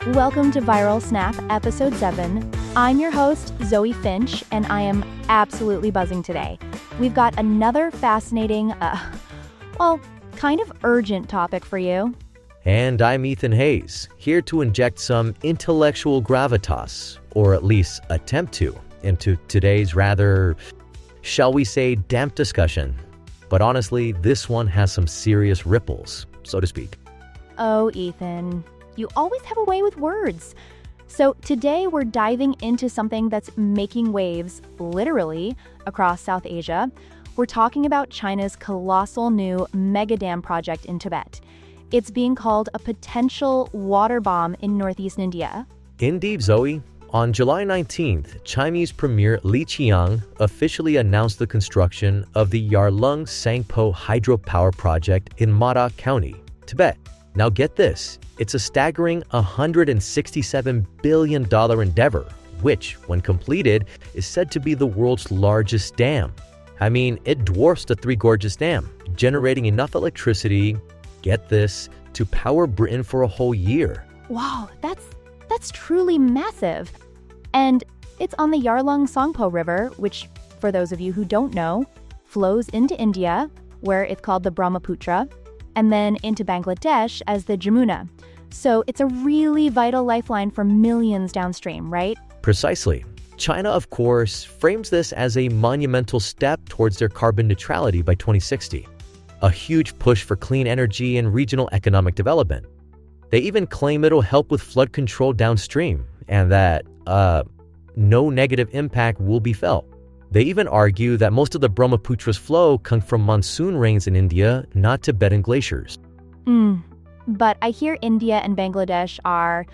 Welcome to Viral Snap, Episode 7. I'm your host, Zoe Finch, and I am absolutely buzzing today. We've got another fascinating, kind of urgent topic for you. And I'm Ethan Haze, here to inject some intellectual gravitas, or at least attempt to, into today's rather, shall we say, damp discussion. But honestly, this one has some serious ripples, so to speak. Oh, Ethan, you always have a way with words. So today we're diving into something that's making waves, literally, across South Asia. We're talking about China's colossal new mega dam project in Tibet. It's being called a potential water bomb in northeast India. Indeed, Zoe. On July 19th, Chinese Premier Li Qiang officially announced the construction of the Yarlung Tsangpo hydropower project in Mada County, Tibet. Now get this, it's a staggering $167 billion endeavor, which, when completed, is said to be the world's largest dam. I mean, it dwarfs the Three Gorges Dam, generating enough electricity, get this, to power Britain for a whole year. Wow, that's truly massive. And it's on the Yarlung Tsangpo River, which, for those of you who don't know, flows into India, where it's called the Brahmaputra, and then into Bangladesh as the Jamuna. So it's a really vital lifeline for millions downstream, right? Precisely. China, of course, frames this as a monumental step towards their carbon neutrality by 2060. A huge push for clean energy and regional economic development. They even claim it'll help with flood control downstream, and that, no negative impact will be felt. They even argue that most of the Brahmaputra's flow comes from monsoon rains in India, not Tibetan glaciers. But I hear India and Bangladesh are,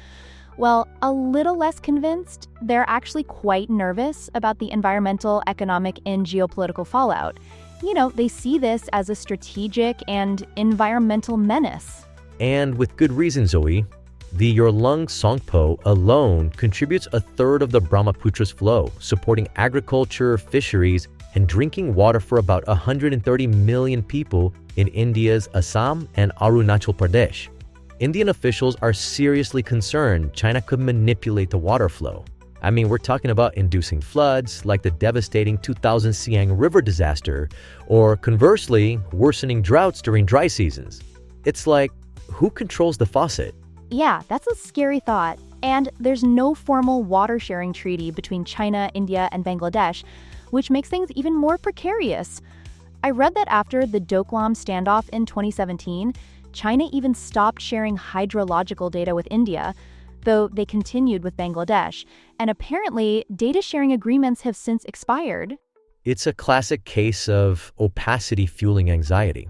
well, a little less convinced. They're actually quite nervous about the environmental, economic, and geopolitical fallout. You know, they see this as a strategic and environmental menace. And with good reason, Zoe. The Yarlung Tsangpo alone contributes a third of the Brahmaputra's flow, supporting agriculture, fisheries, and drinking water for about 130 million people in India's Assam and Arunachal Pradesh. Indian officials are seriously concerned China could manipulate the water flow. I mean, we're talking about inducing floods like the devastating 2000 Siang River disaster, or conversely, worsening droughts during dry seasons. It's like, who controls the faucet? Yeah, that's a scary thought. And there's no formal water sharing treaty between China, India, and Bangladesh, which makes things even more precarious. I read that after the Doklam standoff in 2017, China even stopped sharing hydrological data with India, though they continued with Bangladesh. And apparently, data sharing agreements have since expired. It's a classic case of opacity fueling anxiety.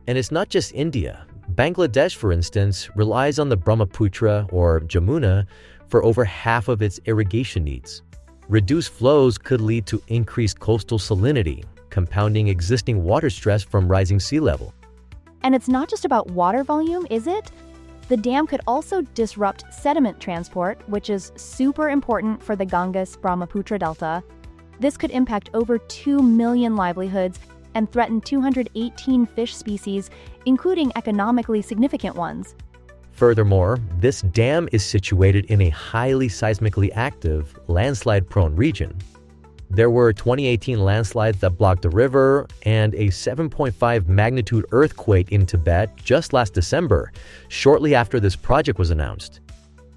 And it's not just India. Bangladesh, for instance, relies on the Brahmaputra, or Jamuna, for over half of its irrigation needs. Reduced flows could lead to increased coastal salinity, compounding existing water stress from rising sea level. And it's not just about water volume, is it? The dam could also disrupt sediment transport, which is super important for the Ganges-Brahmaputra Delta. This could impact over 2 million livelihoods and threaten 218 fish species, including economically significant ones. Furthermore, this dam is situated in a highly seismically active, landslide-prone region. There were 2018 landslides that blocked the river and a 7.5 magnitude earthquake in Tibet just last December, shortly after this project was announced.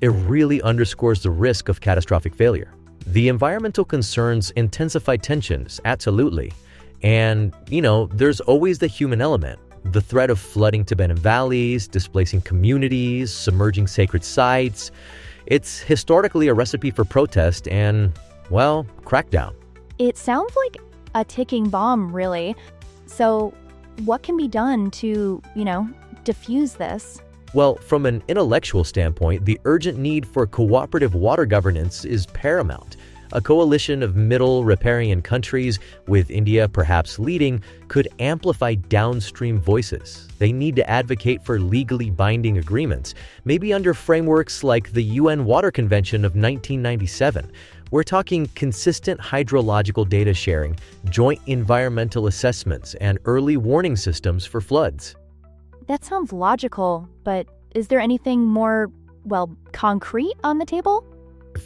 It really underscores the risk of catastrophic failure. The environmental concerns intensify tensions, absolutely. And, there's always the human element. The threat of flooding Tibetan valleys, displacing communities, submerging sacred sites. It's historically a recipe for protest and, crackdown. It sounds like a ticking bomb, really. So what can be done to, diffuse this? Well, from an intellectual standpoint, the urgent need for cooperative water governance is paramount. A coalition of middle riparian countries, with India perhaps leading, could amplify downstream voices. They need to advocate for legally binding agreements, maybe under frameworks like the UN Water Convention of 1997. We're talking consistent hydrological data sharing, joint environmental assessments, and early warning systems for floods. That sounds logical, but is there anything more well, concrete on the table?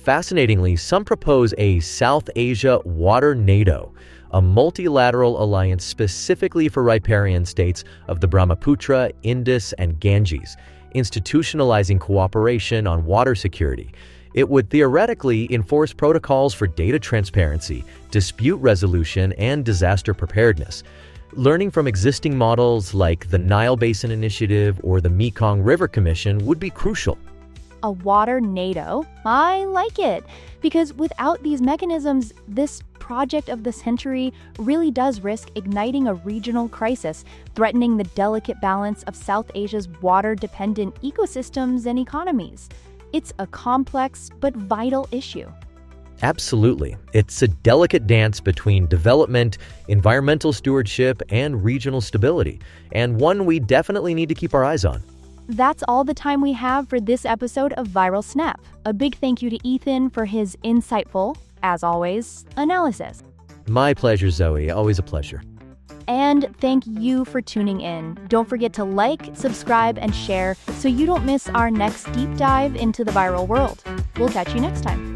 Fascinatingly, some propose a South Asia water NATO, a multilateral alliance specifically for riparian states of the Brahmaputra, Indus, and Ganges, institutionalizing cooperation on water security. It would theoretically enforce protocols for data transparency, dispute resolution, and disaster preparedness. Learning from existing models like the Nile Basin Initiative or the Mekong River Commission would be crucial. A water NATO? I like it, because without these mechanisms, this project of the century really does risk igniting a regional crisis, threatening the delicate balance of South Asia's water-dependent ecosystems and economies. It's a complex but vital issue. Absolutely. It's a delicate dance between development, environmental stewardship, and regional stability, and one we definitely need to keep our eyes on. That's all the time we have for this episode of Viral Snap. A big thank you to Ethan for his insightful, as always, analysis. My pleasure, Zoe. Always a pleasure. And thank you for tuning in. Don't forget to like, subscribe, and share so you don't miss our next deep dive into the viral world. We'll catch you next time.